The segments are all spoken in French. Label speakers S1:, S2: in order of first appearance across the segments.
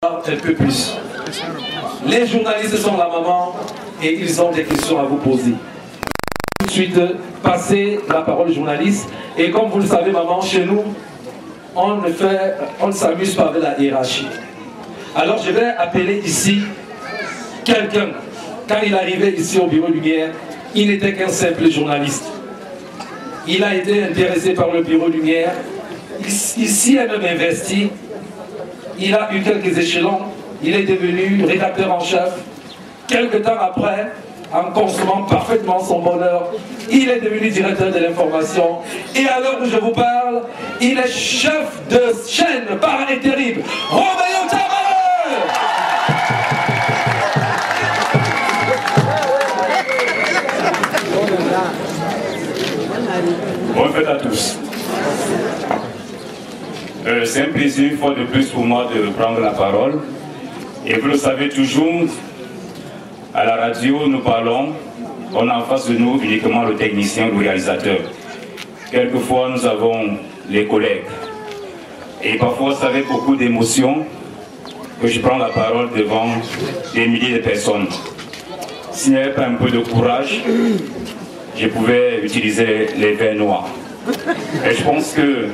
S1: Un peu plus. Les journalistes sont là, maman, et ils ont des questions à vous poser. Tout de suite, passez la parole aux journalistes. Et comme vous le savez, maman, chez nous, on ne s'amuse pas avec la hiérarchie. Alors je vais appeler ici quelqu'un. Quand il arrivait ici au Bureau Lumière, il n'était qu'un simple journaliste. Il a été intéressé par le Bureau Lumière. Il s'y est même investi. Il a eu quelques échelons. Il est devenu rédacteur en chef. Quelque temps après, en consommant parfaitement son bonheur, il est devenu directeur de l'information. Et à l'heure où je vous parle, il est chef de chaîne par intérim. Romain Tamaleux!
S2: Bonne fête à tous. C'est un plaisir une fois de plus pour moi de prendre la parole. Et vous le savez toujours, à la radio, nous parlons, on a en face de nous uniquement le technicien, le réalisateur. Quelquefois, nous avons les collègues. Et parfois, c'est avec beaucoup d'émotion que je prends la parole devant des milliers de personnes. S'il n'y avait pas un peu de courage, je pouvais utiliser les verres noirs. Et je pense que,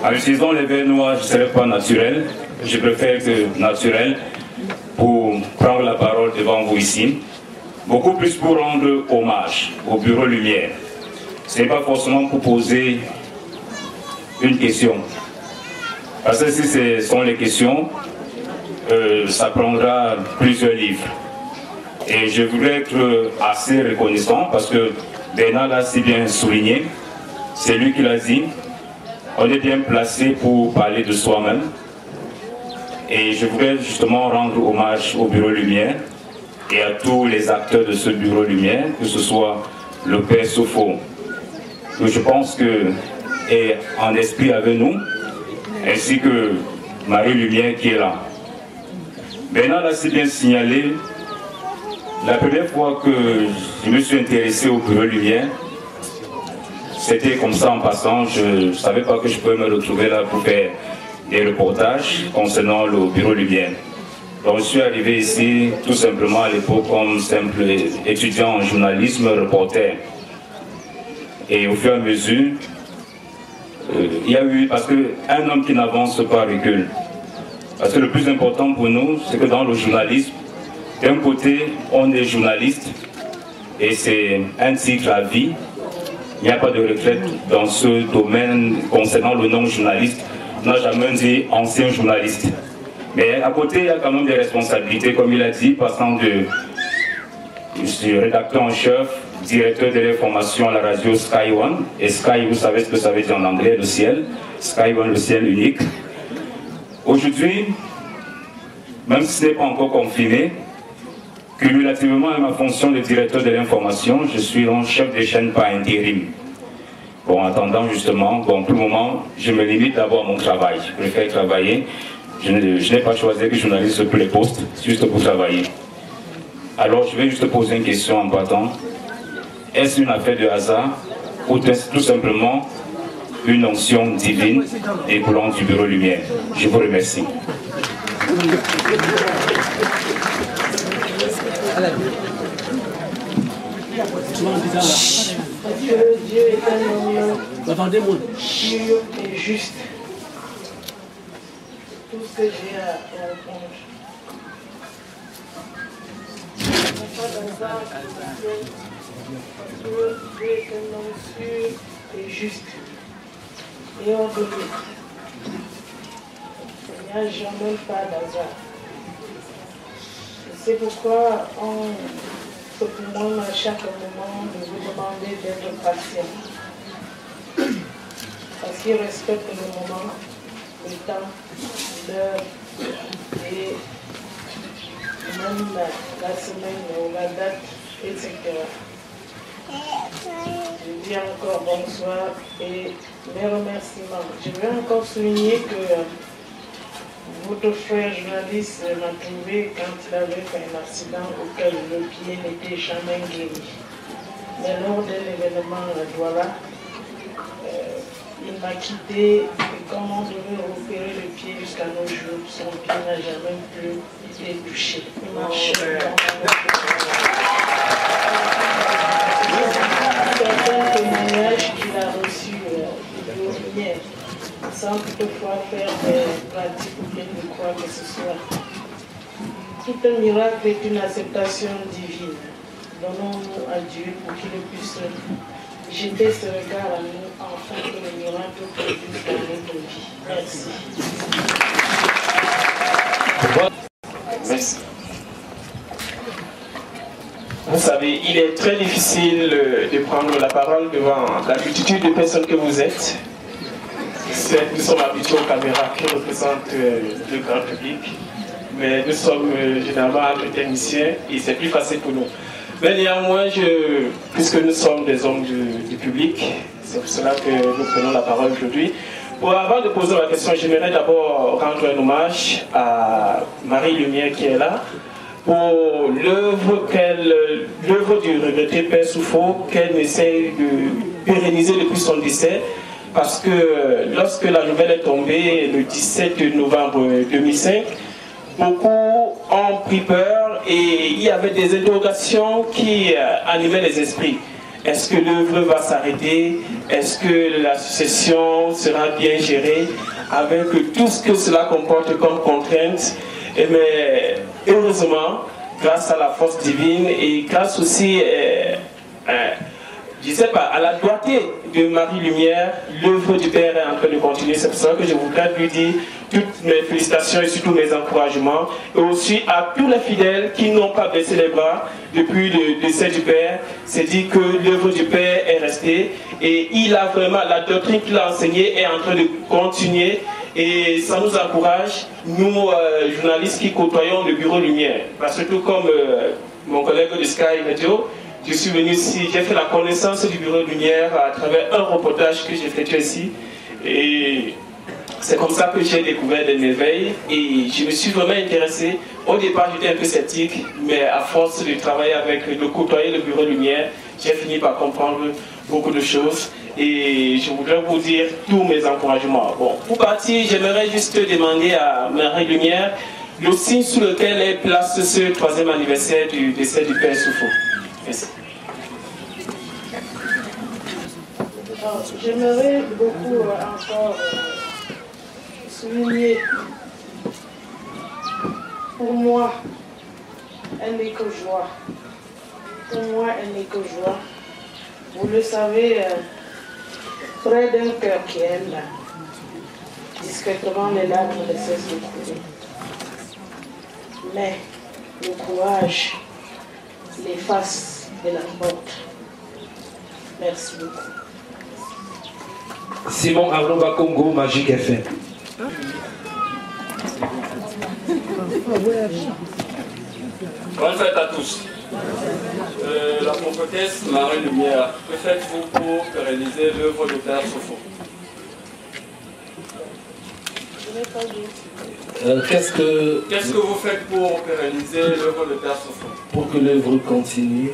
S2: en utilisant les verres noirs, je ne serais pas naturel. Je préfère être naturel pour prendre la parole devant vous ici. Beaucoup plus pour rendre hommage au Bureau Lumière. Ce n'est pas forcément pour poser une question. Parce que si ce sont les questions, ça prendra plusieurs livres. Et je voudrais être assez reconnaissant parce que Bernard l'a si bien souligné, c'est lui qui l'a dit, on est bien placé pour parler de soi-même. Et je voudrais justement rendre hommage au Bureau Lumière et à tous les acteurs de ce Bureau Lumière, que ce soit le père Sofo, que je pense que est en esprit avec nous, ainsi que Marie Lumière qui est là. Bernard l'a si bien signalé, la première fois que je me suis intéressé au Bureau Lumière, c'était comme ça en passant, je ne savais pas que je pouvais me retrouver là pour faire des reportages concernant le Bureau Lumière. Donc je suis arrivé ici tout simplement à l'époque comme simple étudiant en journalisme, reporter. Et au fur et à mesure, il y a eu, parce qu'un homme qui n'avance pas recule. Parce que le plus important pour nous, c'est que dans le journalisme, d'un côté, on est journaliste et c'est un cycle à vie. Il n'y a pas de retraite dans ce domaine concernant le non-journaliste. On n'a jamais dit ancien journaliste. Mais à côté, il y a quand même des responsabilités, comme il a dit, passant de rédacteur en chef, directeur de l'information à la radio Sky One. Et Sky, vous savez ce que ça veut dire en anglais, le ciel. Sky One, le ciel unique. Aujourd'hui, même si ce n'est pas encore confirmé, cumulativement à ma fonction de directeur de l'information, je suis donc chef de chaîne par intérim. Bon, en attendant justement, bon, pour le moment, je me limite d'abord à mon travail. Je préfère travailler. Je n'ai pas choisi que journaliste pour les postes, juste pour travailler. Alors, je vais juste poser une question en partant. Est-ce une affaire de hasard ou tout simplement une onction divine découlant du Bureau Lumière? Je vous remercie.
S3: Dieu est un homme pur et juste. Tout ce que j'ai à répondre. Dieu est un homme pur et juste. Et orgueilleux. Il n'y a jamais pas d'hasard. C'est pourquoi on se demande à chaque moment de vous demander d'être patient. Parce qu'il respecte le moment, le temps, l'heure et même la semaine ou la date, etc. Je dis encore bonsoir et mes remerciements. Je veux encore souligner que votre frère journaliste m'a trouvé quand il avait fait un accident auquel le pied n'était jamais guéri. Mais lors d'un événement à Douala, il m'a quitté et comme on devait opérer le pied jusqu'à nos jours, son pied n'a jamais plus été touché. Il marchait certains témoignages qu'il a reçus de lumière, sans toutefois faire des pratiques ou bien de quoi que ce soit. Tout un miracle est une acceptation divine. Donnons-nous à Dieu pour qu'il puisse jeter ce regard à nous afin que le miracle produise dans notre vie. Merci.
S4: Merci. Vous savez, il est très difficile de prendre la parole devant la multitude de personnes que vous êtes. Nous sommes habitués aux caméras qui représentent le grand public, mais nous sommes généralement entre techniciens et c'est plus facile pour nous. Mais néanmoins, puisque nous sommes des hommes du public, c'est pour cela que nous prenons la parole aujourd'hui. Avant de poser ma question, j'aimerais d'abord rendre un hommage à Marie Lumière qui est là, pour l'œuvre du regretté Père Soufo qu'elle essaie de pérenniser depuis son décès, parce que lorsque la nouvelle est tombée le 17 novembre 2005, beaucoup ont pris peur et il y avait des interrogations qui animaient les esprits. Est-ce que l'œuvre va s'arrêter? Est-ce que l'association sera bien gérée avec tout ce que cela comporte comme contraintes? Mais heureusement, grâce à la force divine et grâce aussi, je ne sais pas, à la doigté de Marie Lumière, l'œuvre du Père est en train de continuer. C'est pour ça que je voudrais lui dire toutes mes félicitations et surtout mes encouragements. Et aussi à tous les fidèles qui n'ont pas baissé les bras depuis le décès du Père. C'est dit que l'œuvre du Père est restée et il a vraiment, la doctrine qu'il a enseignée est en train de continuer. Et ça nous encourage, nous journalistes qui côtoyons le bureau Lumière. Parce que tout comme mon collègue de Sky Radio, je suis venu ici, j'ai fait la connaissance du bureau Lumière à travers un reportage que j'ai effectué ici. Et c'est comme ça que j'ai découvert des merveilles et je me suis vraiment intéressé. Au départ, j'étais un peu sceptique, mais à force de travailler avec, de côtoyer le bureau Lumière, j'ai fini par comprendre beaucoup de choses. Et je voudrais vous dire tous mes encouragements. Bon, pour partir, j'aimerais juste demander à Marie Lumière le signe sous lequel elle place ce 3e anniversaire du décès du Père Soufo. Merci.
S3: J'aimerais beaucoup encore souligner, pour moi, elle n'est que joie. Pour moi, elle n'est que joie. Vous le savez, près d'un cœur qui aime, discrètement les larmes ne cessent de couler. Mais le courage l'efface de la porte. Merci beaucoup.
S1: Simon Arnoba Congo, Magic FM.
S5: Bonne fête à tous. La prophétesse Marie Lumière, que faites-vous pour pérenniser l'œuvre de Père Soufo?
S1: Qu'est-ce
S5: que vous faites pour pérenniser l'œuvre de Père Soufo?
S1: Pour que l'œuvre continue.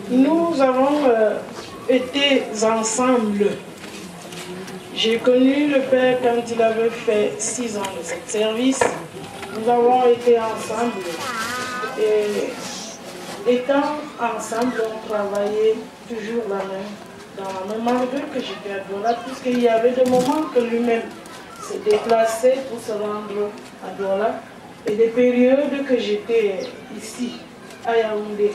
S3: Nous avons été ensemble. J'ai connu le Père quand il avait fait 6 ans de ce service. Nous avons été ensemble. Et étant ensemble, on travaillait toujours la même, dans la même, malgré que j'étais à Douala, puisqu'il y avait des moments que lui-même se déplaçait pour se rendre à Douala, et des périodes que j'étais ici, à Yaoundé.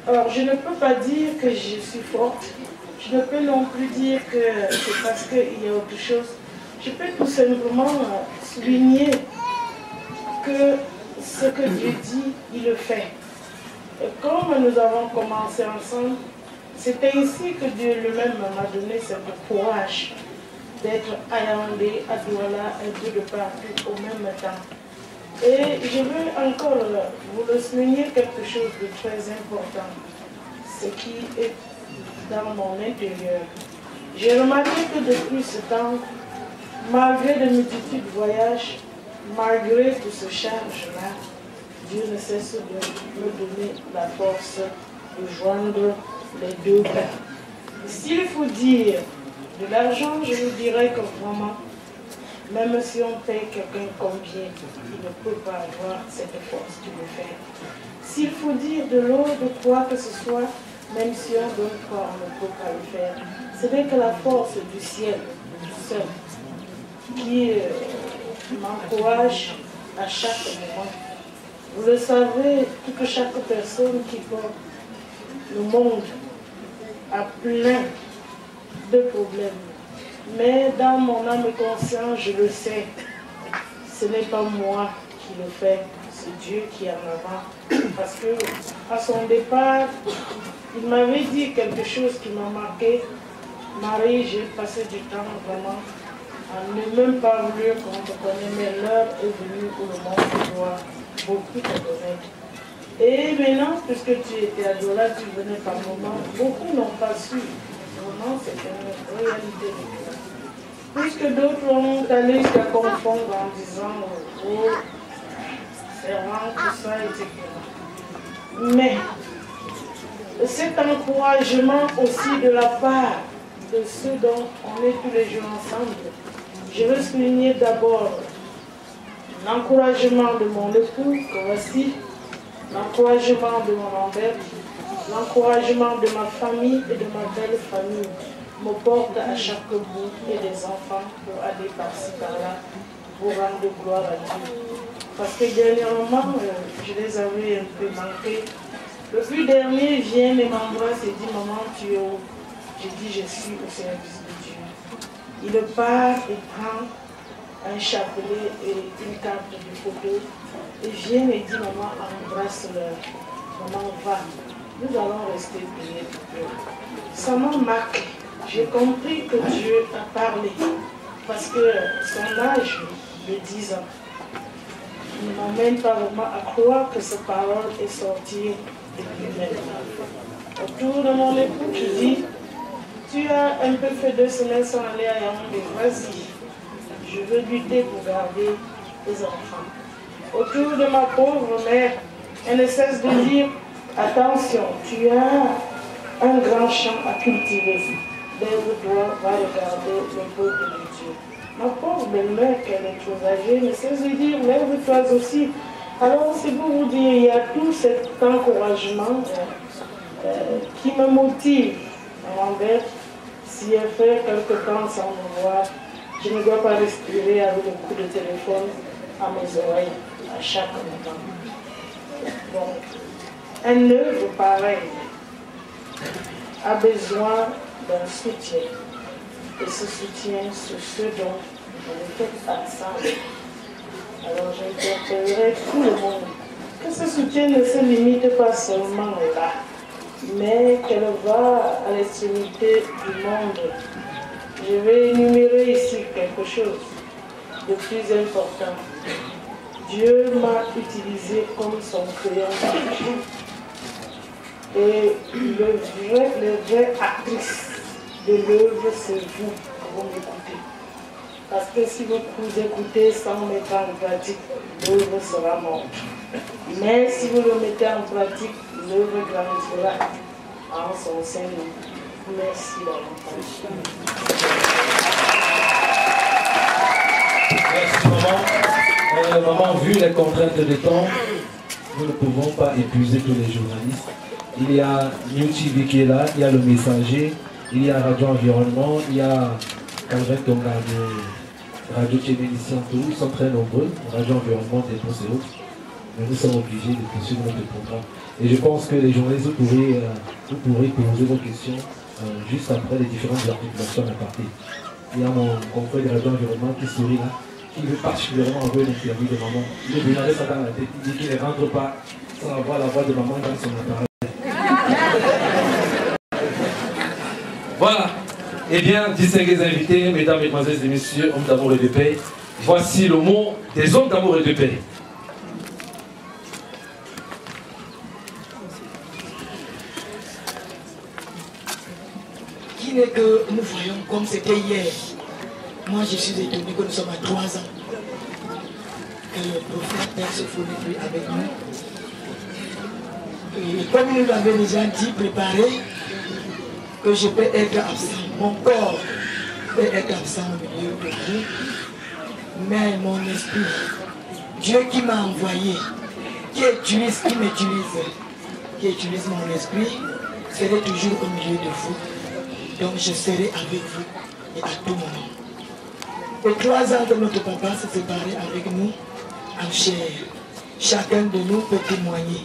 S3: Alors, je ne peux pas dire que je suis forte. Je ne peux non plus dire que c'est parce qu'il y a autre chose. Je peux tout simplement souligner que ce que Dieu dit, il le fait. Et comme nous avons commencé ensemble, c'était ici que Dieu lui-même m'a donné ce courage d'être à Yaoundé, à Douala, un peu de partout au même temps. Et je veux encore vous le souligner quelque chose de très important, ce qui est dans mon intérieur. J'ai remarqué que depuis ce temps, malgré de multitudes de voyages, malgré tout ce charge-là, Dieu ne cesse de me donner la force de joindre les deux pains. S'il faut dire de l'argent, je vous dirais que vraiment, même si on paye quelqu'un combien, il ne peut pas avoir cette force de le faire. S'il faut dire de l'eau, de quoi que ce soit, même si on donne quoi, on ne peut pas le faire. Ce n'est que la force du ciel, du seul, qui m'encourage à chaque moment. Vous le savez, toute chaque personne qui porte le monde a plein de problèmes. Mais dans mon âme et conscience, je le sais, ce n'est pas moi qui le fais, c'est Dieu qui est en avant. Parce que à son départ, il m'avait dit quelque chose qui m'a marqué. Marie, j'ai passé du temps vraiment à ne même pas vouloir qu'on te connaisse, mais l'heure est venue où le monde doit beaucoup te connaître. Et maintenant, puisque tu étais adoré, tu venais par moment, beaucoup n'ont pas su. Vraiment, c'est une réalité de cœur. Puisque d'autres ont allé jusqu'à confondre en disant oh, c'est vraiment tout ça, etc. Mais cet encouragement aussi de la part de ceux dont on est tous les jours ensemble, je veux souligner d'abord l'encouragement de mon époux, que voici, l'encouragement de mon Lambert, l'encouragement de ma famille et de ma belle famille me porte à chaque bout et des enfants pour aller par-ci par-là pour rendre gloire à Dieu. Parce que dernièrement, je les avais un peu manqués. Le plus dernier vient et m'embrasse et dit maman, tu es où? J'ai dit je suis au service de Dieu. Il part et prend un chapelet et une carte de photo et vient et dit maman, embrasse-leur. Maman, va. Nous allons rester prier pour eux. Ça m'a marqué. J'ai compris que Dieu a parlé parce que son âge de 10 ans ne m'emmène pas vraiment à croire que cette parole est sortie de lui-même. Autour de mon époux qui dit tu as un peu fait 2 semaines sans aller à Yaoundé, vas-y, je veux lutter pour garder tes enfants. Autour de ma pauvre mère, elle ne cesse de dire attention, tu as un grand champ à cultiver. Lève-toi, va regarder le peuple de Dieu. Ma pauvre belle-mère, qu'elle est trop âgée, ne cesse de dire lève-toi aussi. Alors c'est pour vous dire, il y a tout cet encouragement qui me motive envers. Si elle fait quelque temps sans me voir, je ne dois pas respirer avec un coup de téléphone à mes oreilles à chaque moment. Donc, une œuvre pareille a besoin d'un soutien. Et ce soutien, c'est ce dont on est tous ensemble. Alors j'interpellerai tout le monde que ce soutien ne se limite pas seulement là, mais qu'elle va à l'extrémité du monde. Je vais énumérer ici quelque chose de plus important. Dieu m'a utilisé comme son crayon. Et le vrai actrice de l'œuvre, c'est vous m'écoutez. Parce que si vous écoutez sans mettre en pratique, l'œuvre sera morte. Mais si vous le mettez en pratique, l'œuvre grandira en son sein. Merci davantage.
S1: Merci maman. Maman, vu les contraintes de temps, nous ne pouvons pas épuiser tous les journalistes. Il y a New TV qui est là, il y a le Messager, il y a Radio Environnement, il y a Calvin Tonga de Radio Télévision, ils sont très nombreux, Radio Environnement, des postes et autres. Mais nous sommes obligés de poursuivre notre programme. Et je pense que les journalistes, vous pourrez poser vos questions juste après les différentes articulations à partir. Il y a mon confrère de Radio Environnement qui sourit là, qui veut particulièrement envoyer l'interview de maman. Il est déjà ça dans la tête, il dit qu'il ne rentre pas sans avoir la voix de maman dans son appareil. Voilà. Eh bien, distingués invités, mesdames, mesdemoiselles et messieurs, hommes d'amour et de paix, voici le mot des hommes d'amour et de paix.
S6: Qui n'est que nous voyons comme c'était hier. Moi, je suis étonné que nous sommes à 3 ans. Que le prophète Père se fournit plus avec nous. Et comme il nous l'avait déjà dit, préparé, que je peux être absent, mon corps peut être absent au milieu de vous, mais mon esprit, Dieu qui m'a envoyé, qui utilise mon esprit, serai toujours au milieu de vous. Donc je serai avec vous et à tout moment. Et 3 ans que notre papa s'est séparé avec nous en chair. Chacun de nous peut témoigner.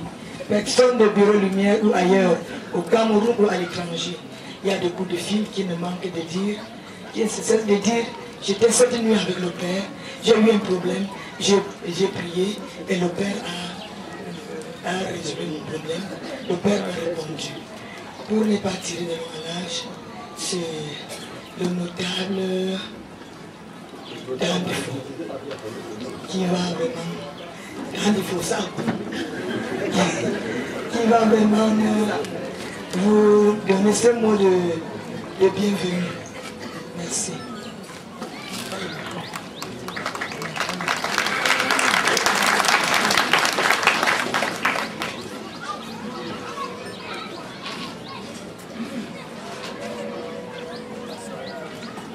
S6: Personne de Bureau Lumière ou ailleurs, au Cameroun ou à l'étranger, il y a des coups de fil qui ne manquent de dire, qui ne cessent de dire, j'étais cette nuit avec le Père, j'ai eu un problème, j'ai prié et le Père a résolu mon problème. Le Père m'a répondu. Pour ne pas tirer de l'engrenage, c'est le notable Dandifo qui va vraiment, Dandifo ça, qui va vraiment vous donner ce mot de bienvenue. Merci.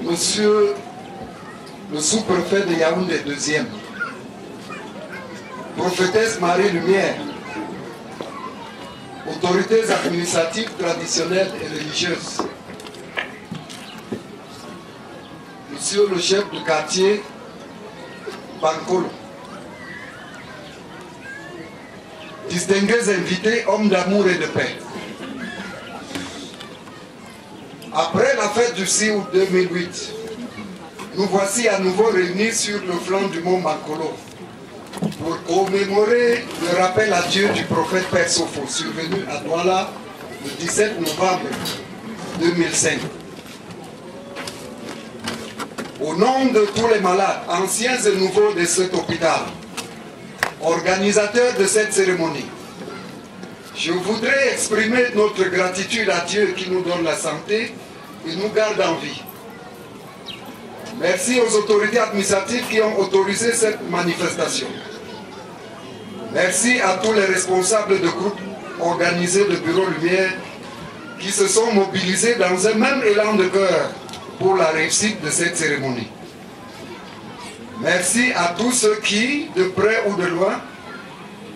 S7: Monsieur le sous-préfet de Yaoundé II, prophétesse Marie Lumière, autorités administratives, traditionnelles et religieuses, Monsieur le chef du quartier Bankolo, distingués invités, hommes d'amour et de paix. Après la fête du 6 août 2008, nous voici à nouveau réunis sur le flanc du mont Bankolo pour commémorer le rappel à Dieu du prophète Père Sopho, survenu à Douala le 17 novembre 2005. Au nom de tous les malades, anciens et nouveaux de cet hôpital, organisateurs de cette cérémonie, je voudrais exprimer notre gratitude à Dieu qui nous donne la santé et nous garde en vie. Merci aux autorités administratives qui ont autorisé cette manifestation. Merci à tous les responsables de groupes organisés de Bureau Lumière qui se sont mobilisés dans un même élan de cœur pour la réussite de cette cérémonie. Merci à tous ceux qui, de près ou de loin,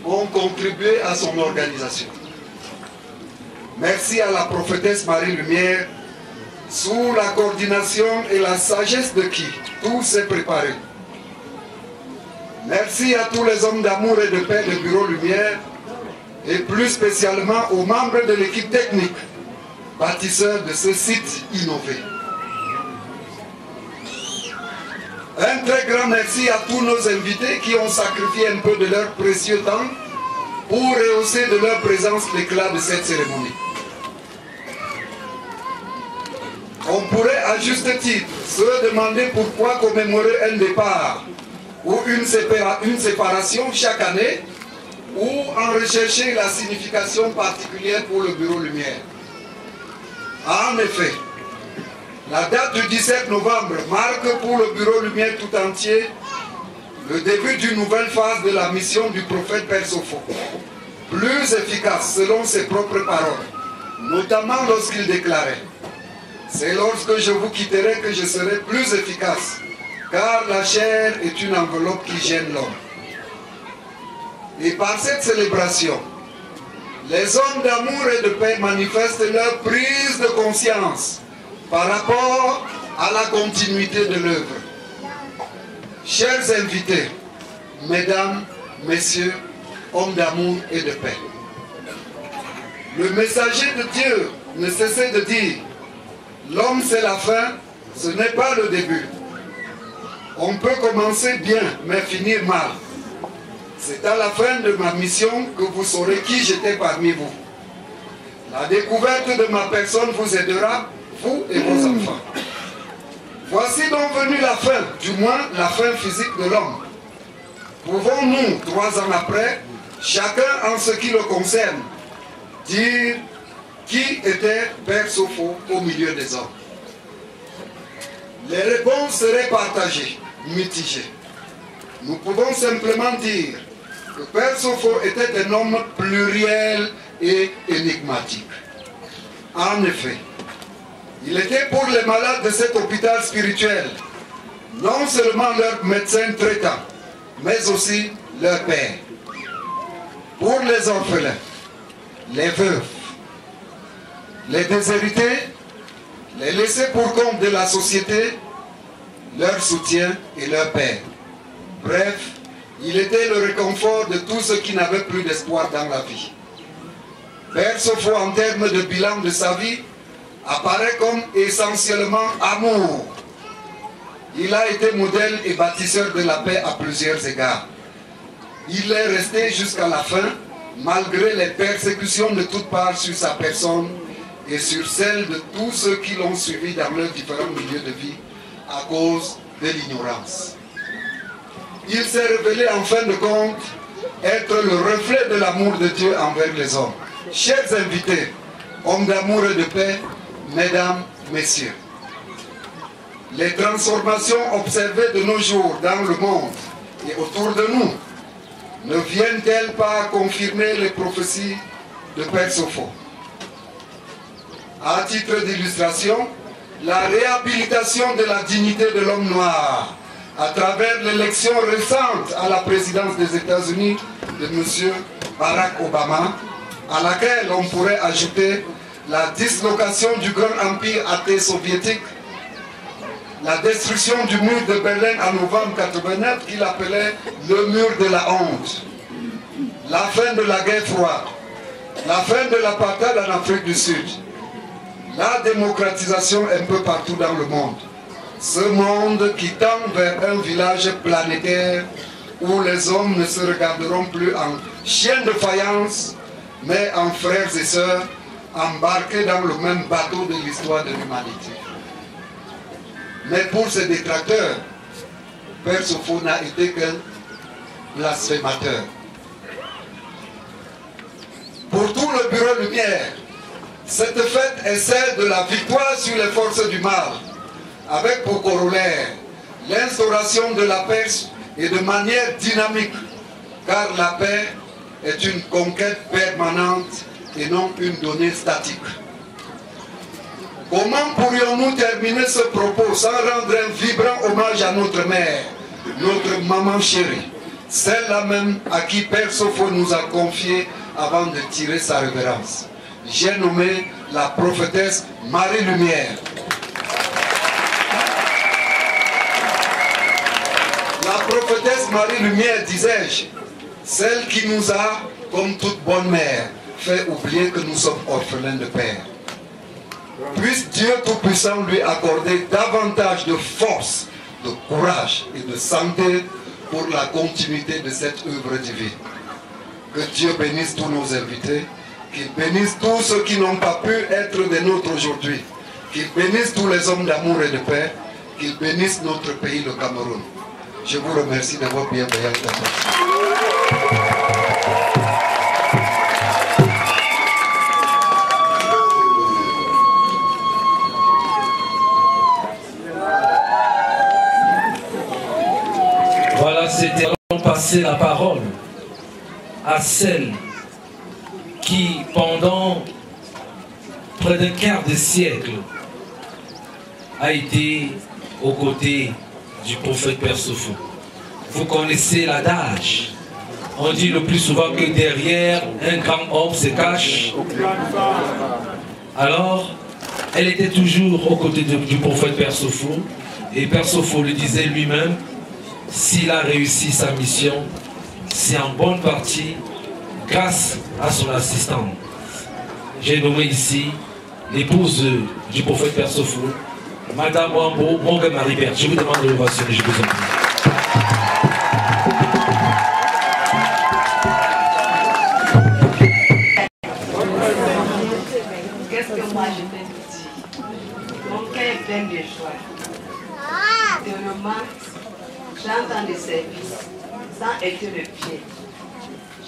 S7: ont contribué à son organisation. Merci à la prophétesse Marie Lumière, sous la coordination et la sagesse de qui tout s'est préparé. Merci à tous les hommes d'amour et de paix de Bureau Lumière, et plus spécialement aux membres de l'équipe technique, bâtisseurs de ce site innové. Un très grand merci à tous nos invités qui ont sacrifié un peu de leur précieux temps pour rehausser de leur présence l'éclat de cette cérémonie. On pourrait à juste titre se demander pourquoi commémorer un départ ou une séparation chaque année, ou en rechercher la signification particulière pour le Bureau Lumière. En effet, la date du 17 novembre marque pour le Bureau Lumière tout entier le début d'une nouvelle phase de la mission du prophète Père Sopho, plus efficace selon ses propres paroles, notamment lorsqu'il déclarait: c'est lorsque je vous quitterai que je serai plus efficace, car la chair est une enveloppe qui gêne l'homme. Et par cette célébration, les hommes d'amour et de paix manifestent leur prise de conscience par rapport à la continuité de l'œuvre. Chers invités, mesdames, messieurs, hommes d'amour et de paix, le messager de Dieu ne cessait de dire: l'homme c'est la fin, ce n'est pas le début. On peut commencer bien, mais finir mal. C'est à la fin de ma mission que vous saurez qui j'étais parmi vous. La découverte de ma personne vous aidera, vous et vos enfants. Voici donc venue la fin, du moins la fin physique de l'homme. Pouvons-nous, 3 ans après, chacun en ce qui le concerne, dire qui était Père Sopho au milieu des hommes? Les réponses seraient partagées, mitigées. Nous pouvons simplement dire que Père Sopho était un homme pluriel et énigmatique. En effet, Il était pour les malades de cet hôpital spirituel, non seulement leur médecin traitant, mais aussi leur père. Pour les orphelins, les veuves, les déshérités, les laissés pour compte de la société, leur soutien et leur père. Bref, il était le réconfort de tous ceux qui n'avaient plus d'espoir dans la vie. Père Sopho, en termes de bilan de sa vie, apparaît comme essentiellement amour. Il a été modèle et bâtisseur de la paix à plusieurs égards. Il est resté jusqu'à la fin, malgré les persécutions de toutes parts sur sa personne et sur celle de tous ceux qui l'ont suivi dans leurs différents milieux de vie à cause de l'ignorance. Il s'est révélé en fin de compte être le reflet de l'amour de Dieu envers les hommes. Chers invités, hommes d'amour et de paix, mesdames, messieurs, les transformations observées de nos jours dans le monde et autour de nous ne viennent-elles pas confirmer les prophéties de Père Sopho? À titre d'illustration, la réhabilitation de la dignité de l'homme noir à travers l'élection récente à la présidence des États-Unis de M. Barack Obama, à laquelle on pourrait ajouter la dislocation du grand empire athée soviétique, la destruction du mur de Berlin en novembre 1989 qu'il appelait le mur de la honte, la fin de la guerre froide, la fin de l'apartheid en Afrique du Sud, la démocratisation un peu partout dans le monde. Ce monde qui tend vers un village planétaire où les hommes ne se regarderont plus en chiens de faïence, mais en frères et sœurs embarqués dans le même bateau de l'histoire de l'humanité. Mais pour ces détracteurs, Père Sopho n'a été qu'un blasphémateur. Pour tout le bureau Lumière, cette fête est celle de la victoire sur les forces du mal, avec pour corollaire l'instauration de la paix et de manière dynamique, car la paix est une conquête permanente et non une donnée statique. Comment pourrions-nous terminer ce propos sans rendre un vibrant hommage à notre mère, notre maman chérie, celle-là même à qui Père Sopho nous a confié avant de tirer sa révérence? J'ai nommé la prophétesse Marie Lumière. La prophétesse Marie Lumière, disais-je, celle qui nous a, comme toute bonne mère, fait oublier que nous sommes orphelins de père. Puisse Dieu Tout-Puissant lui accorder davantage de force, de courage et de santé pour la continuité de cette œuvre divine. Que Dieu bénisse tous nos invités, qu'il bénisse tous ceux qui n'ont pas pu être des nôtres aujourd'hui, qu'il bénisse tous les hommes d'amour et de paix, qu'il bénisse notre pays, le Cameroun. Je vous remercie de votre bienveillance.
S1: Voilà, c'était passer la parole à celle qui, pendant près d'un quart de siècle, a été aux côtés du prophète Père Sopho. Vous connaissez l'adage. On dit le plus souvent que derrière un grand homme se cache. Alors, elle était toujours aux côtés du prophète Père Sopho. Et Père Sopho le disait lui-même, s'il a réussi sa mission, c'est en bonne partie grâce à son assistante. J'ai nommé ici l'épouse du prophète Père Sopho, Madame Wambo Monga Marie-Berthe. Je vous demande de l'ovation, je vous en prie.
S8: Qu'est-ce que moi je peux vous dire? Mon cœur est plein de joie. Dernièrement, j'entends des services sans être le pied.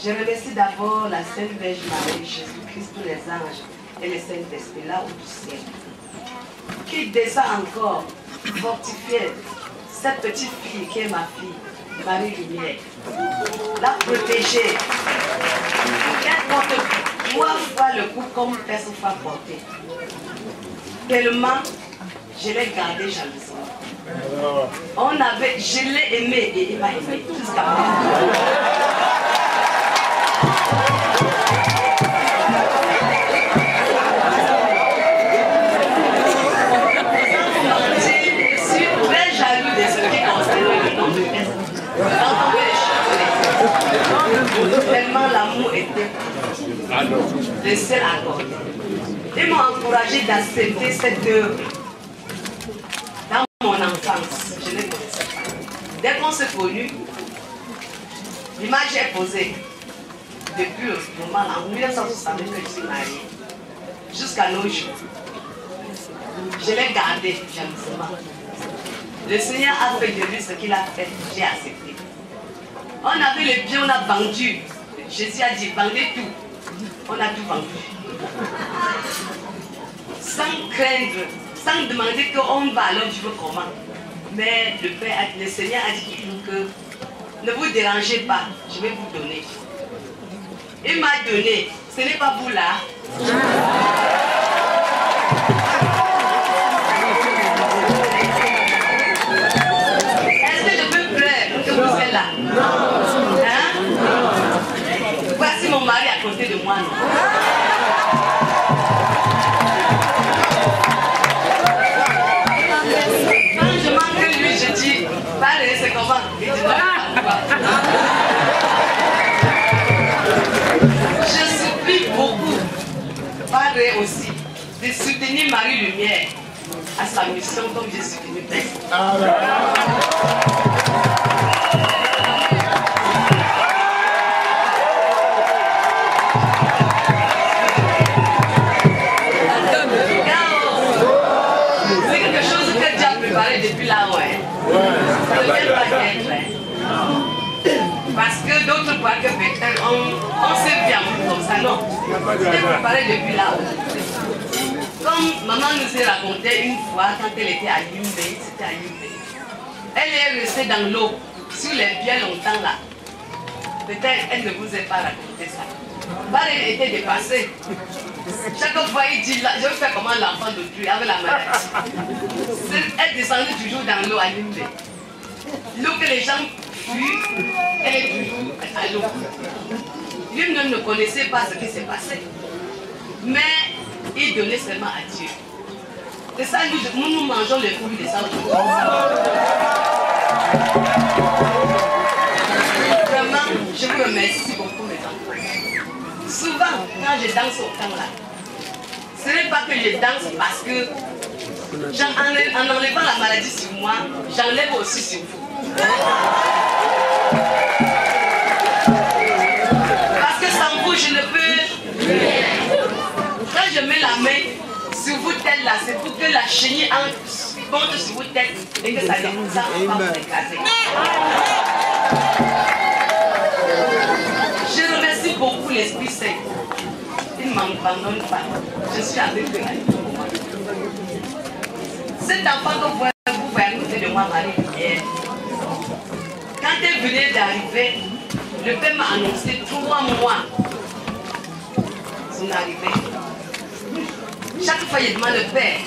S8: Je remercie d'abord la Sainte Vierge Marie, Jésus-Christ, tous les anges et le Saint-Esprit là-haut du ciel, qui descend encore, fortifier cette petite fille qui est ma fille, Marie Lumière, la protéger, qu'elle porte 3 fois le coup comme Père Sopho a porté. tellement je l'ai gardé jalousement. Je l'ai aimé et il m'a aimé jusqu'à maintenant. Je suis très jaloux de ce qui concerne le nom de Est. Tellement l'amour était le seul accordé. Ils m'ont encouragé d'accepter cette œuvre. Dans mon enfance, je ne connaissais pas. Dès qu'on s'est connus, l'image est posée. Depuis le moment, en 1969 que je suis mariée, jusqu'à nos jours, je l'ai gardé jalousement. Le Seigneur a fait de lui ce qu'il a fait, j'ai accepté. On avait le bien, on a vendu. Jésus a dit, vendez tout. On a tout vendu. Sans craindre, sans demander qu'on va alors je veux comment. Mais le Seigneur a dit que ne vous dérangez pas, je vais vous donner. Il m'a donné, ce n'est pas vous là. Est-ce que je peux pleurer pour que vous soyez là? Hein? Voici mon mari à côté de moi. Quand je manque lui, je dis, parlez, c'est comment? Il dit, je supplie beaucoup, parlez aussi, de soutenir Marie Lumière à sa mission comme j'ai soutenu Père. Depuis là, ouais. Ça ne vient pas d'être. Parce que d'autres croient que peut-être on s'est bien comme ça. Non. C'était préparé depuis là. Comme maman nous a raconté une fois quand elle était à Yumbe, c'était à Yumbe. Elle est restée dans l'eau sur les pieds longtemps là. Peut-être elle ne vous a pas raconté ça. Elle était dépassée. Chaque fois il dit, là, je vais faire comment l'enfant d'autrui avec la maladie. Elle descendait toujours dans l'eau à Yumbe. L'eau que les gens fuient, elle est toujours à l'eau. Lui-même ne connaissait pas ce qui s'est passé. Mais il donnait seulement à Dieu. C'est ça, nous mangeons les fruits de ça aujourd'hui. Vraiment, je vous remercie beaucoup mes enfants. Souvent, quand je danse au camp là, ce n'est pas que je danse parce que en enlevant la maladie sur moi, j'enlève aussi sur vous. Parce que sans vous, je ne peux rien. Quand je mets la main sur vous telle là, c'est pour que la chenille monte sur vous tête et que ça ne vous pas vous écraser. Je remercie beaucoup l'Esprit Saint. Il ne m'abandonne pas. Je suis avec eux à tout moment. Cet enfant que vous voyez à côté de moi, Marie-Pierre, quand elle venait d'arriver, le père m'a annoncé 3 mois son arrivée. Chaque fois, il demande le père,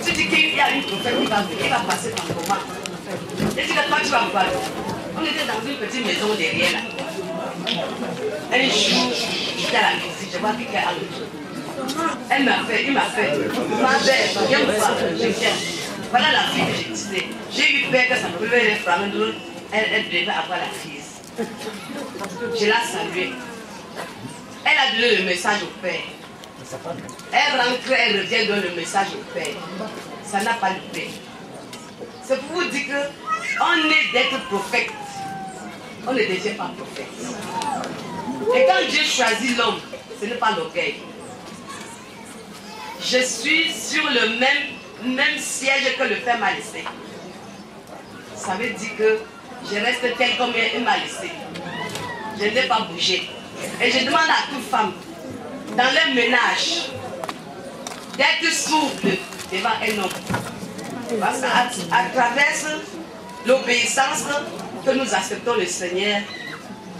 S8: tu dis qu'il y a une prophète qui va venir, il va passer par comment? Il dit que toi, tu vas voir. On était dans une petite maison derrière là. Un jour, j'étais à la musique, je vois quelqu'un à l'autre. Elle m'a fait, il m'a fait, ma belle, viens me voir, je viens. Voilà la fille que j'ai tissée. J'ai eu peur que ça pouvait être frappée, elle devait avoir la crise. Je l'ai saluée. Elle a donné le message au père. Elle rentre, elle revient, donne le message au père. Ça n'a pas loupé. C'est pour vous dire qu'on est d'être prophète. On ne devient pas prophète. Et quand Dieu choisit l'homme, ce n'est pas l'orgueil. Je suis sur le même siège que le Père m'a laissé. Ça veut dire que je reste tel comme il m'a laissé. Je ne vais pas bouger. Et je demande à toute femme, dans leur ménage, d'être souple devant un homme. Parce qu'à travers l'obéissance que nous acceptons le Seigneur,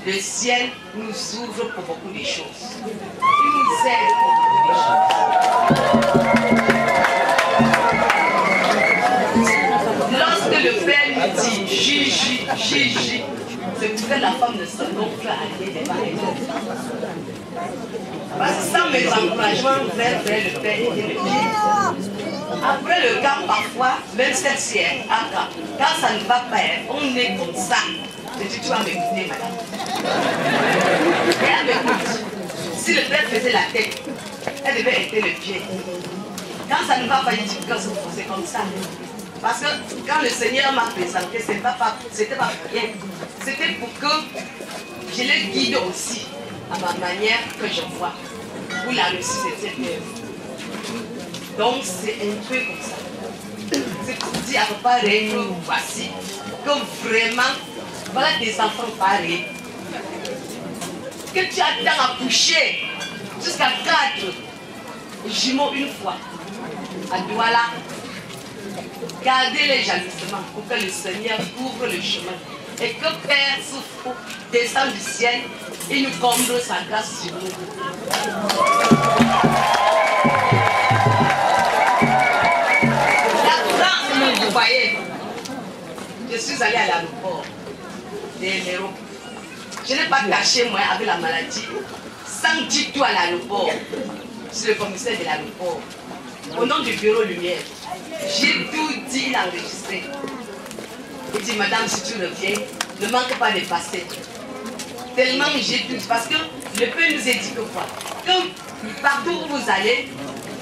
S8: le ciel nous ouvre pour beaucoup de choses. Il nous aide pour beaucoup de choses. Gigi, c'est pour que la femme de son oncle allait devant les autres. Parce que sans mes encouragements vers le père était le pied. Après le camp, parfois, même cette sienne, quand ça ne va pas, on est comme ça. Je dis, tu vas m'écouter, madame. Et elle m'écoute. Si le père faisait la tête, elle devait être le pied. Quand ça ne va pas, il dit que c'est comme ça. Parce que quand le Seigneur m'a présenté, c'était pas pour rien. C'était pour que je les guide aussi à ma manière que je vois. Pour la réussite de cette œuvre. Donc c'est un truc comme ça. C'est pour dire à pareil que voici, que vraiment, voilà des enfants pareils. Que tu attends à coucher jusqu'à 4 jumeaux une fois. À Douala, gardez les jalousements pour que le Seigneur ouvre le chemin. Et que Père souffre, descend du ciel et nous comble sa grâce sur nous. Vous voyez, je suis allée à l'aéroport des Méros. Je n'ai pas caché moi avec la maladie, sans dire tout à l'aéroport. Je suis le commissaire de l'aéroport. Au nom du bureau Lumière, j'ai tout dit, il a enregistré. Il dit, madame, si tu reviens, ne manque pas de passer. Tellement j'ai tout dit, parce que le Père nous a dit que quoi? Que partout où vous allez,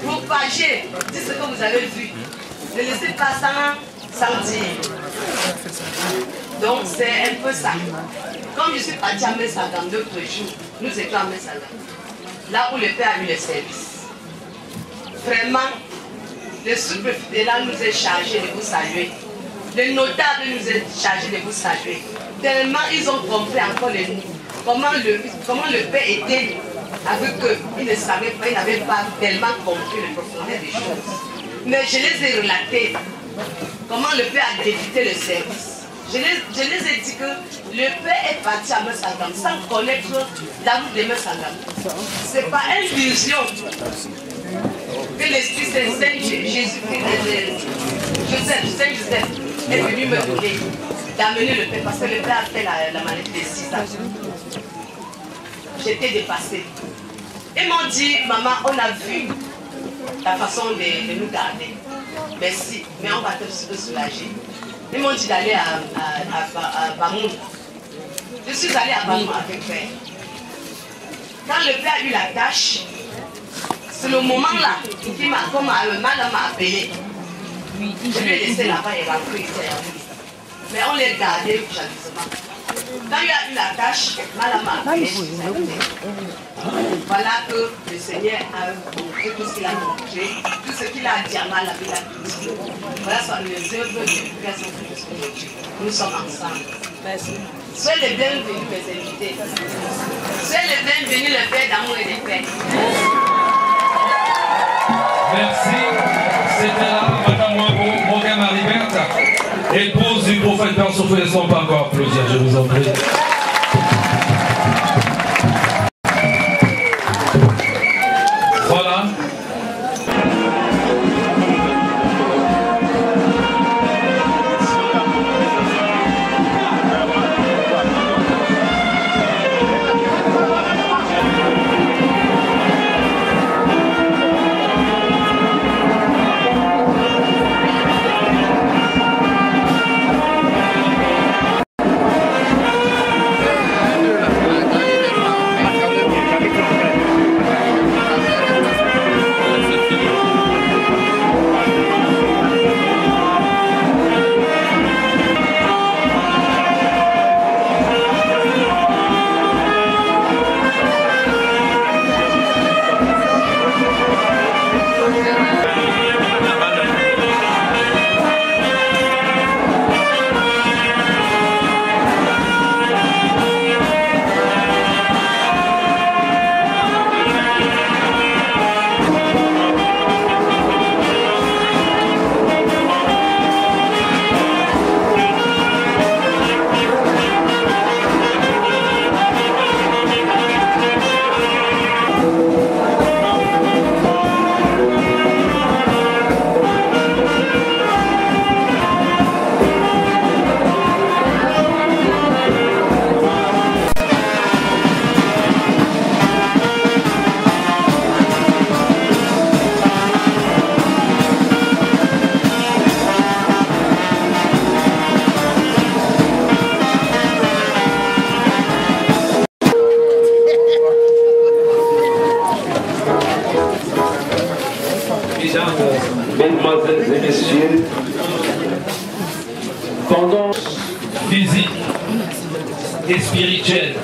S8: propagez, dites ce que vous avez vu. Ne laissez pas sans dire. Donc c'est un peu ça. Comme je suis partie à Messagam l'autre jour, nous étions à Messagam, là où le Père a eu le service. Vraiment, le sous-préfet nous est chargé de vous saluer. Le notable nous est chargé de vous saluer. Tellement ils ont compris encore les mots. Comment le Père était avec eux. Ils ne savaient pas, ils n'avaient pas tellement compris le profondeur des choses. Mais je les ai relatés comment le Père a débuté le service. Je les ai dit que le Père est parti à Messagam sans connaître l'amour de Messagam. Ce n'est pas une vision que l'Esprit Saint Jésus-Christ, Joseph est venu me donner, d'amener le Père, parce que le Père a fait la maladie de 6 ans. J'étais dépassée. Ils m'ont dit, maman, on a vu la façon de nous garder. Merci, mais on va te soulager. Ils m'ont dit d'aller à Bamoun. Je suis allée à Bamoun avec Père. Quand le Père a eu la tâche, c'est le moment-là qu'il m'a, comme le mal m'a appelé. Je l'ai laissé là-bas et rentré ici. Mais on les gardait jalousement. Quand il a eu la tâche, Malam m'a appelé. Voilà que le Seigneur a montré tout ce qu'il a montré, tout ce qu'il a dit à Malam, il a dit. Voilà sont les œuvres de l'éducation jusqu'aujourd'hui. Nous sommes ensemble. Merci. Soyez les bienvenus, mes invités. Soyez les bienvenus, le Père d'amour et de paix.
S1: Merci. C'était là, Madame Morgan Maribert, épouse du prophète Père Sophie. Laissons pas encore applaudir, je vous en prie. Voilà. et spirituelle.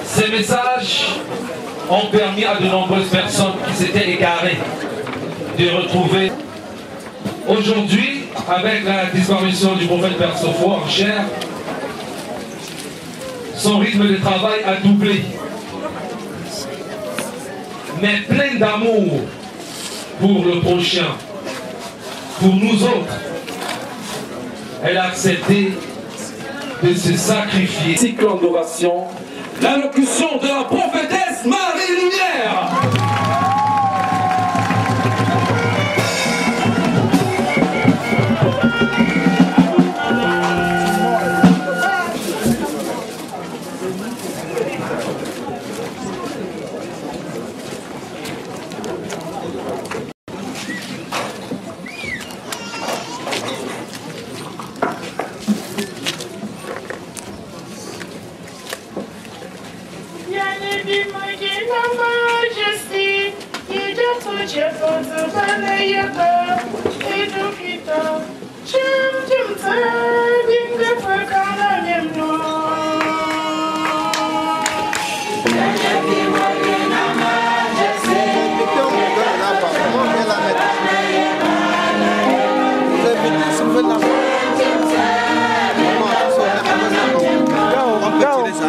S1: Ces messages ont permis à de nombreuses personnes qui s'étaient égarées de retrouver. Aujourd'hui, avec la disparition du prophète Père Sopho en chair, son rythme de travail a doublé. Mais plein d'amour pour le prochain, pour nous autres, elle a accepté de se sacrifier. Cycle d'ovation, l'allocution de la prophétesse Marie Lumière.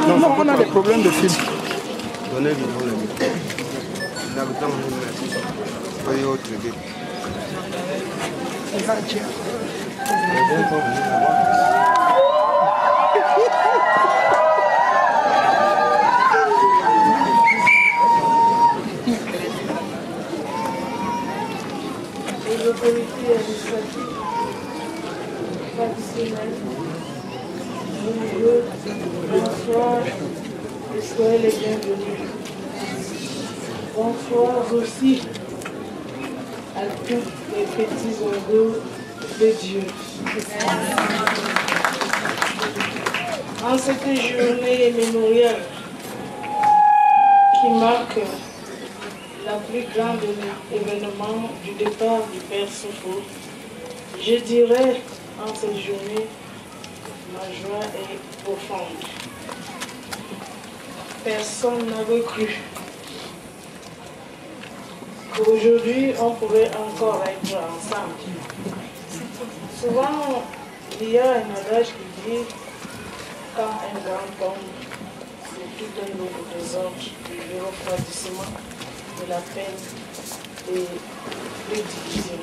S9: Non, on a des problèmes de film.
S10: Donnez-lui.
S3: Et l'autorité administrative traditionnelle, bonsoir et soyez les bienvenus. Bonsoir aussi à tous les petits oiseaux de Dieu. En cette journée mémoriale qui marque la plus grande événement du départ du Père Sopho, je dirais en cette journée, ma joie est profonde. Personne n'avait cru qu'aujourd'hui on pourrait encore être ensemble. Souvent, il y a un adage qui dit quand un grand tombe, c'est tout un lot de désordre, du refroidissement, de la peine et de division.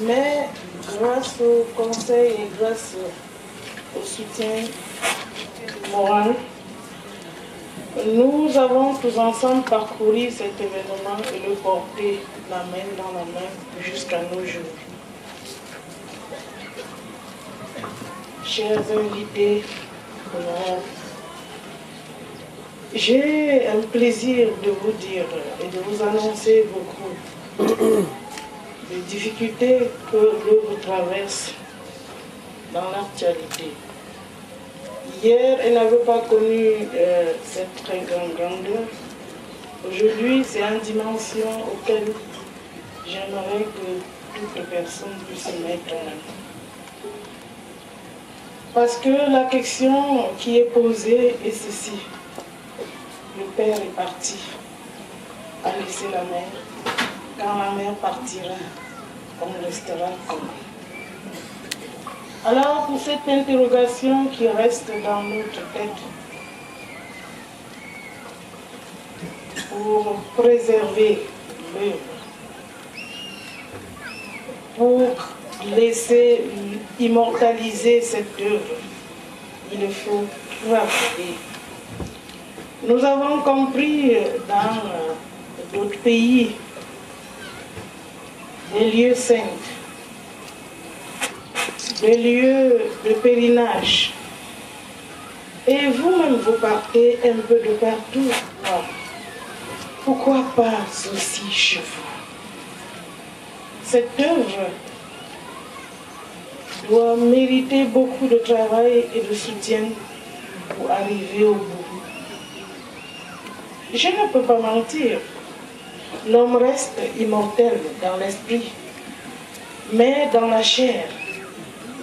S3: Mais grâce au conseil et grâce au soutien moral, nous avons tous ensemble parcouru cet événement et le porté la main dans la main jusqu'à nos jours. Chers invités, j'ai un plaisir de vous dire et de vous annoncer beaucoup les difficultés que l'œuvre traverse dans l'actualité. Hier, elle n'avait pas connu cette très grande grandeur. Aujourd'hui, c'est une dimension auquel j'aimerais que toute personne puisse se mettre en œuvre. Parce que la question qui est posée est ceci. Le Père est parti, a laissé la mère. Quand la mère partira, on restera comment? Alors, pour cette interrogation qui reste dans notre tête, pour préserver l'œuvre, pour laisser immortaliser cette œuvre, il faut travailler. Nous avons compris dans d'autres pays des lieux saints, des lieux de pèlerinage. Et vous-même, vous partez un peu de partout. Pourquoi pas aussi chez vous? Cette œuvre doit mériter beaucoup de travail et de soutien pour arriver au bout. Je ne peux pas mentir. L'homme reste immortel dans l'esprit, mais dans la chair,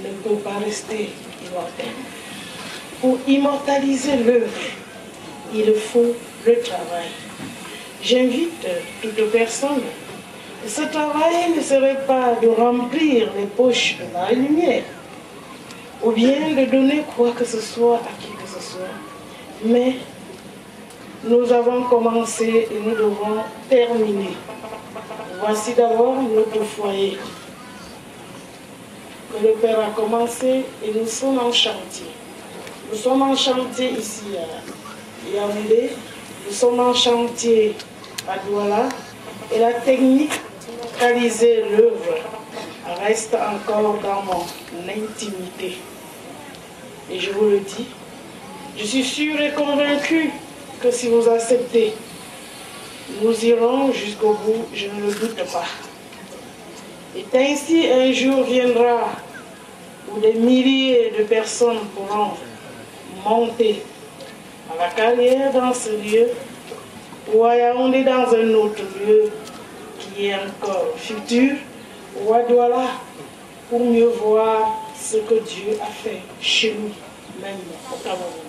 S3: ne peut pas rester immortel. pour immortaliser l'œuvre, il faut le travail. J'invite toute personne. Ce travail ne serait pas de remplir les poches de la lumière, ou bien de donner quoi que ce soit à qui que ce soit. Mais nous avons commencé et nous devons terminer. Voici d'abord notre foyer que le Père a commencé et nous sommes en chantier. Nous sommes en chantier ici à Yaoundé, nous sommes en chantier à Douala et la technique de réaliser l'œuvre reste encore dans mon intimité. Et je vous le dis, je suis sûre et convaincue que si vous acceptez, nous irons jusqu'au bout, je ne le doute pas. Et ainsi un jour viendra où des milliers de personnes pourront monter à la carrière dans ce lieu, ou à Yaoundé dans un autre lieu qui est encore futur, ou à Douala pour mieux voir ce que Dieu a fait chez nous, même au Cameroun.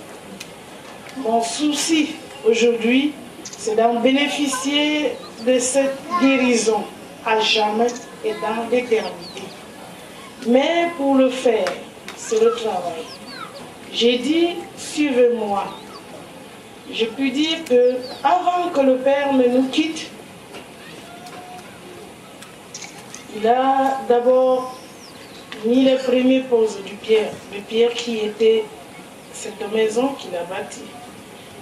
S3: Mon souci aujourd'hui, c'est d'en bénéficier de cette guérison à jamais et dans l'éternité. Mais pour le faire, c'est le travail. J'ai dit, suivez-moi. Je puis dire que avant que le Père ne nous quitte, il a d'abord mis les premiers poses de pierre qui était cette maison qu'il a bâtie.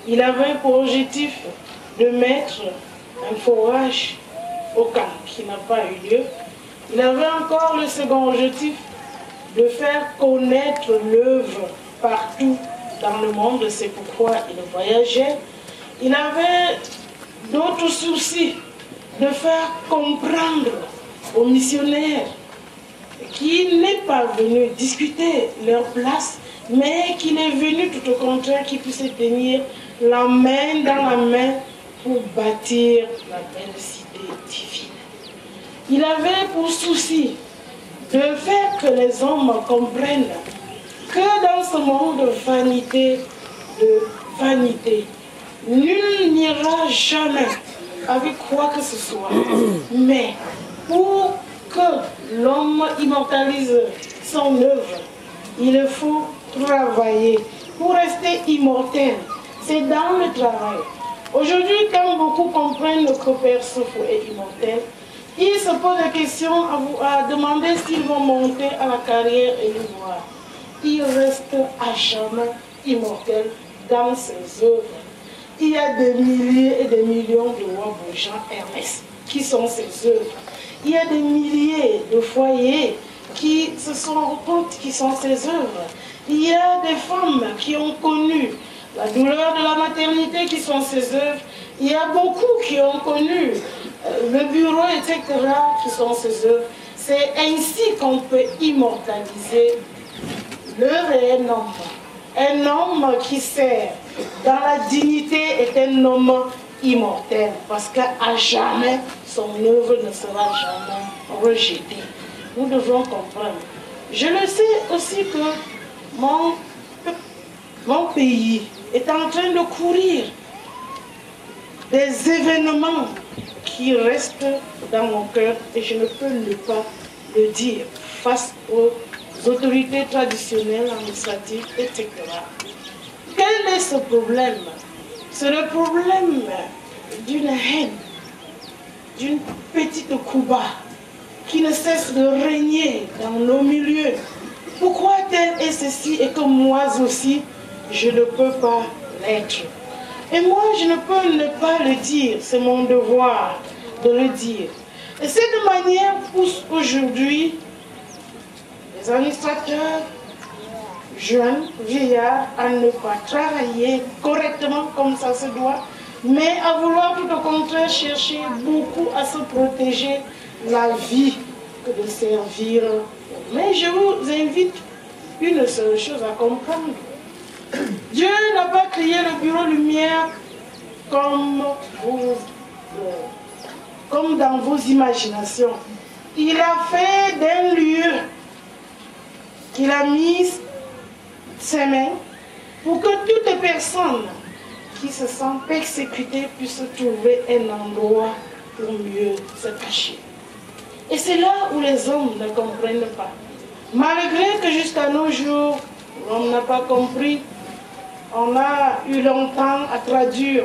S3: Il avait pour objectif de mettre un forage au camp qui n'a pas eu lieu. Il avait encore le second objectif de faire connaître l'œuvre partout dans le monde. C'est pourquoi il voyageait. Il avait d'autres soucis de faire comprendre aux missionnaires qu'il n'est pas venu discuter leur place, mais qu'il est venu tout au contraire qu'ils puissent tenir la main dans la main pour bâtir la belle cité divine. Il avait pour souci de faire que les hommes comprennent que dans ce monde de vanité, nul n'ira jamais avec quoi que ce soit. Mais pour que l'homme immortalise son œuvre, il faut travailler pour rester immortel. C'est dans le travail. Aujourd'hui, quand beaucoup comprennent que Père Sopho est immortel, ils se posent la question à demander s'ils vont monter à la carrière et le voir. Il reste à jamais immortel dans ses œuvres. Il y a des milliers et des millions de rois Jean Hermès qui sont ses œuvres. Il y a des milliers de foyers qui se sont rendus compte qui sont ses œuvres. Il y a des femmes qui ont connu la douleur de la maternité qui sont ses œuvres. Il y a beaucoup qui ont connu le bureau, etc., qui sont ses œuvres. C'est ainsi qu'on peut immortaliser l'œuvre et un homme. Un homme qui sert dans la dignité est un homme immortel, parce qu'à jamais, son œuvre ne sera jamais rejetée. Nous devons comprendre. Je le sais aussi que mon pays est en train de courir des événements qui restent dans mon cœur et je ne peux ne pas le dire face aux autorités traditionnelles, administratives, etc. Quel est ce problème? C'est le problème d'une haine, d'une petite Cuba qui ne cesse de régner dans nos milieux. Pourquoi tel est ceci et que moi aussi, je ne peux pas l'être? Et moi, je ne peux ne pas le dire, c'est mon devoir de le dire. Et cette manière pousse aujourd'hui les administrateurs, jeunes, vieillards, à ne pas travailler correctement comme ça se doit, mais à vouloir tout au contraire chercher beaucoup à se protéger la vie que de servir. Mais je vous invite une seule chose à comprendre. Dieu n'a pas créé le bureau lumière comme dans vos imaginations. Il a fait d'un lieu qu'il a mis ses mains
S6: pour que toute personne qui se sent persécutée puisse trouver un endroit pour mieux se cacher. Et c'est là où les hommes ne comprennent pas. Malgré que jusqu'à nos jours, l'homme n'a pas compris, on a eu longtemps à traduire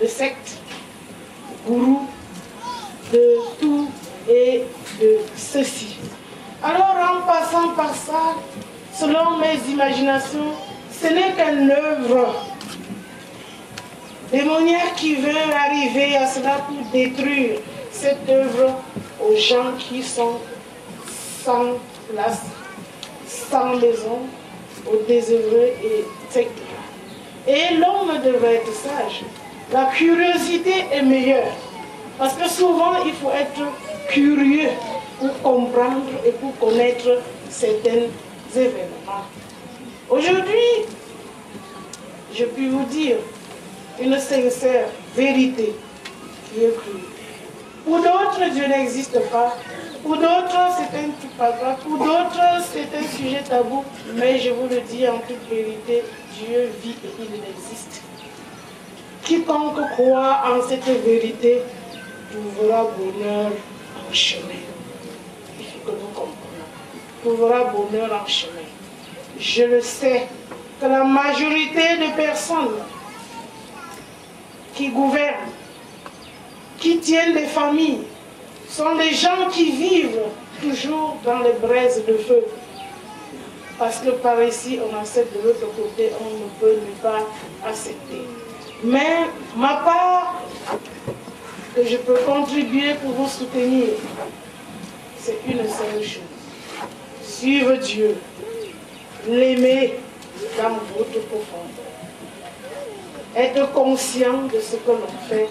S6: de sectes, gourous, de tout et de ceci. Alors en passant par ça, selon mes imaginations, ce n'est qu'une œuvre démoniaque qui veut arriver à cela pour détruire cette œuvre aux gens qui sont sans place, sans maison, aux désœuvrés, etc. Et l'homme devrait être sage. La curiosité est meilleure. Parce que souvent, il faut être curieux pour comprendre et pour connaître certains événements. Aujourd'hui, je puis vous dire une sincère vérité qui est crue. Pour d'autres, Dieu n'existe pas. Pour d'autres, c'est un tout pas grave. Pour d'autres, c'est un sujet tabou. Mais je vous le dis en toute vérité, Dieu vit et il existe. Quiconque croit en cette vérité trouvera bonheur en chemin. Il faut que nous comprenions. Trouvera bonheur en chemin. Je le sais que la majorité des personnes qui gouvernent, qui tiennent des familles, sont des gens qui vivent toujours dans les braises de feu. Parce que par ici, on accepte, de l'autre côté, on ne peut ne pas accepter. Mais ma part, que je peux contribuer pour vous soutenir, c'est une seule chose. Suivre Dieu, l'aimer dans votre profondeur. Être conscient de ce que l'on fait,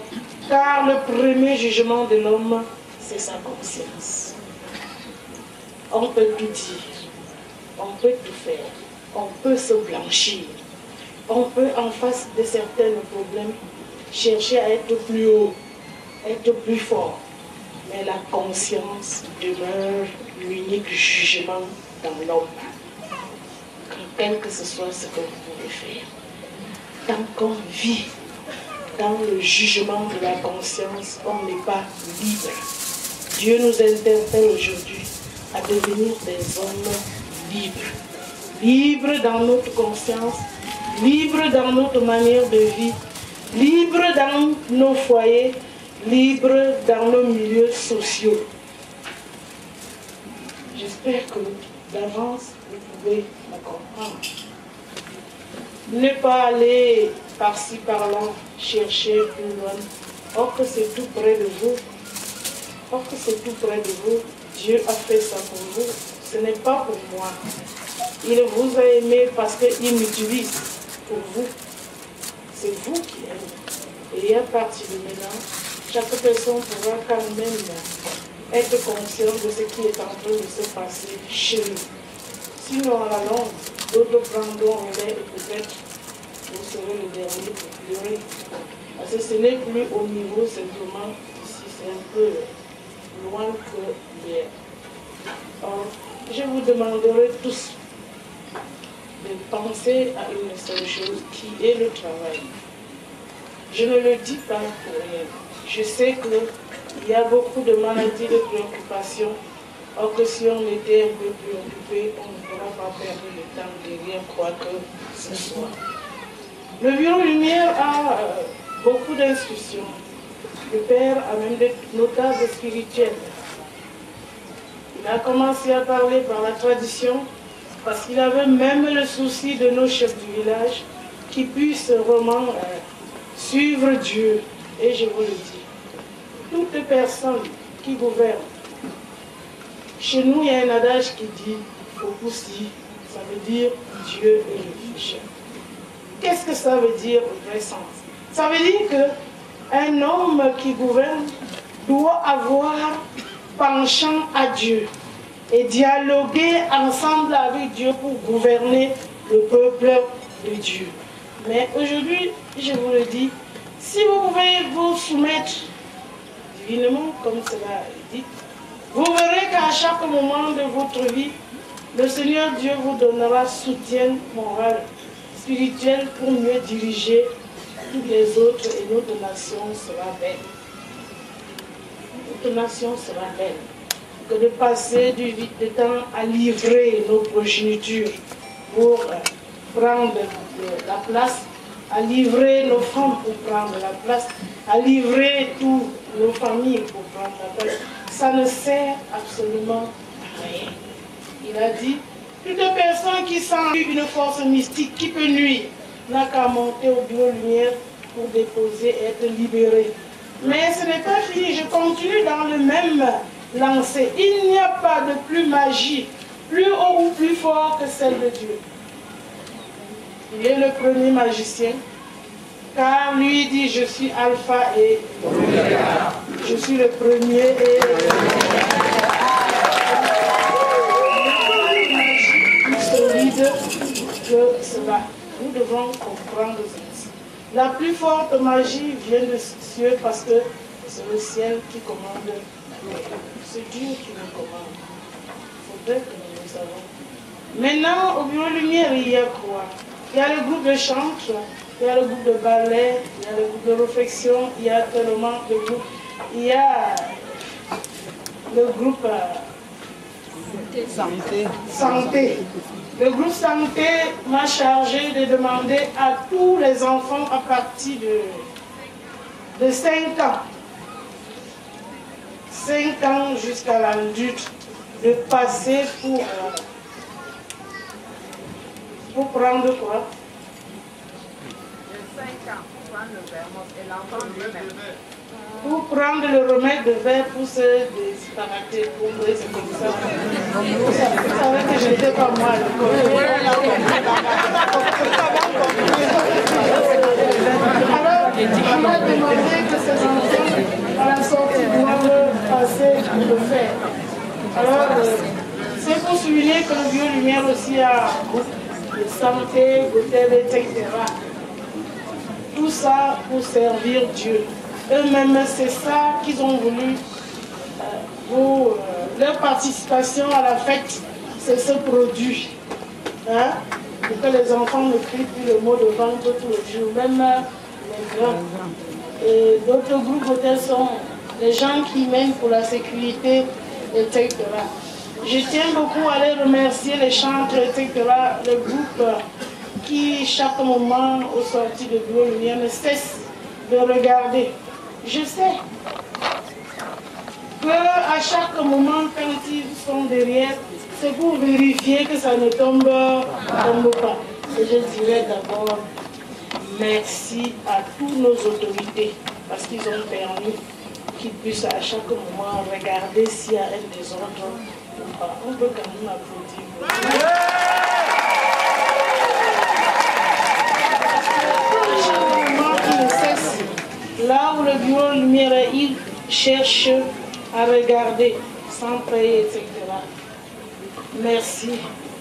S6: car le premier jugement de l'homme, c'est sa conscience. On peut tout dire, on peut tout faire, on peut se blanchir, on peut en face de certains problèmes chercher à être plus haut, être plus fort. Mais la conscience demeure l'unique jugement dans l'homme. Quel que ce soit ce que vous pouvez faire. Tant qu'on vit dans le jugement de la conscience, on n'est pas libre. Dieu nous interpelle aujourd'hui à devenir des hommes libres. Libres dans notre conscience, libres dans notre manière de vie, libres dans nos foyers, libres dans nos milieux sociaux. J'espère que d'avance, vous pouvez me comprendre. Ne pas aller par-ci, par-là, chercher plus loin. Or que c'est tout près de vous. Or que c'est tout près de vous. Dieu a fait ça pour vous. Ce n'est pas pour moi. Il vous a aimé parce qu'il m'utilise pour vous. C'est vous qui aimez. Et à partir de maintenant, chaque personne pourra quand même être consciente de ce qui est en train de se passer chez nous. Sinon, à la longue, d'autres prendront relais et peut-être vous serez le dernier pour pleurer. Parce que ce n'est plus au niveau simplement ici, c'est un peu loin que hier. Alors, je vous demanderai tous de penser à une seule chose qui est le travail. Je ne le dis pas pour rien. Je sais qu'il y a beaucoup de maladies, de préoccupations. Or que si on était un peu plus occupé, on ne pourra pas perdre le temps de rien quoi que ce soit. Le Bureau Lumière a beaucoup d'instructions. Le Père a même des notables spirituels. Il a commencé à parler par la tradition parce qu'il avait même le souci de nos chefs du village qui puissent vraiment suivre Dieu. Et je vous le dis, toute personne qui gouverne, chez nous, il y a un adage qui dit « Opoussi », ça veut dire « Dieu est refuge ». Qu'est-ce que ça veut dire au vrai sens? Ça veut dire qu'un homme qui gouverne doit avoir penchant à Dieu et dialoguer ensemble avec Dieu pour gouverner le peuple de Dieu. Mais aujourd'hui, je vous le dis, si vous pouvez vous soumettre divinement, comme cela est dit, vous verrez qu'à chaque moment de votre vie, le Seigneur Dieu vous donnera soutien moral,
S3: spirituelle pour mieux diriger toutes les autres et notre nation sera belle. Notre nation sera belle. Que de passer du temps à livrer nos progénitures pour prendre la place, à livrer nos femmes pour prendre la place, à livrer toutes nos familles pour prendre la place. Ça ne sert absolument à rien. Il a dit, toute personne qui sent une force mystique qui peut nuire n'a qu'à monter au bureau lumière pour déposer et être libéré. Mais ce n'est pas fini, je continue dans le même lancé. Il n'y a pas de plus magie, plus haut ou plus fort que celle de Dieu. Il est le premier magicien, car lui dit, je suis alpha et oméga. Je suis le premier et plus solide que cela. Nous devons comprendre ceci. La plus forte magie vient de Dieu parce que c'est le ciel qui commande. C'est Dieu qui nous commande. Il faudrait que nous le sachions. Maintenant, au bureau lumière, il y a quoi? Il y a le groupe de chant, il y a le groupe de ballet, il y a le groupe de réflexion, il y a tellement de groupes. Il y a le groupe santé. Le groupe santé m'a chargé de demander à tous les enfants à partir de 5 ans, 5 ans jusqu'à l'adulte, de passer pour prendre quoi?
S9: De 5 ans, pour prendre le verre et l'enfant lui-même.
S3: Pour prendre le remède de verre pour se disparater, pour c'est comme ça. Vous savez que je n'étais pas moi à l'école. Alors, on m'a demandé que ces enfants, à la sortie, doivent passer le faire. Alors, c'est pour souligner que le Bio-Lumière aussi a de santé, d'hôtel, etc. Tout ça pour servir Dieu. Eux-mêmes, c'est ça qu'ils ont voulu pour leur participation à la fête, c'est ce produit. Hein? Pour que les enfants ne crient plus le mot de vente tous les jours, même les grands. Et d'autres groupes hôtels sont les gens qui mènent pour la sécurité, etc. Je tiens beaucoup à les remercier, les chantres, etc. Le groupe qui, chaque moment, au sorti de bureau lumière, ne cesse de regarder. Je sais qu'à chaque moment, quand ils sont derrière, c'est pour vérifier que ça ne tombe pas. Et je dirais d'abord merci à tous nos autorités, parce qu'ils ont permis qu'ils puissent à chaque moment regarder s'il y a un désordre ou pas. On peut quand même applaudir. Là où le bureau lumière est, il cherche à regarder sans payer, etc. Merci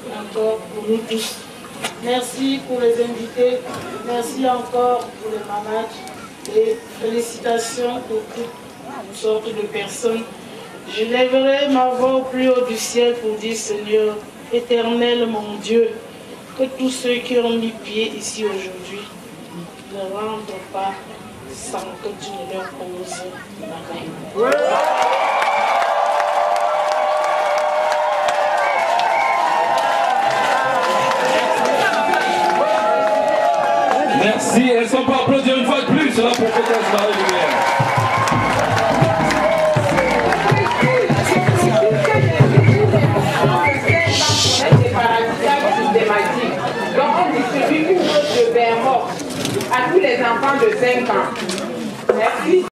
S3: encore pour nous tous. Merci pour les invités. Merci encore pour les malades. Et félicitations pour toutes sortes de personnes. Je lèverai ma voix au plus haut du ciel pour dire, Seigneur, éternel mon Dieu, que tous ceux qui ont mis pied ici aujourd'hui ne rentrent pas sans que tu ne leur poses la main.
S1: Merci, elles sont pas applaudir une fois de plus, la prophétesse Marie-Lumière.
S9: Donc on distribue une dose de verre mort à tous les enfants de 5 ans. Merci.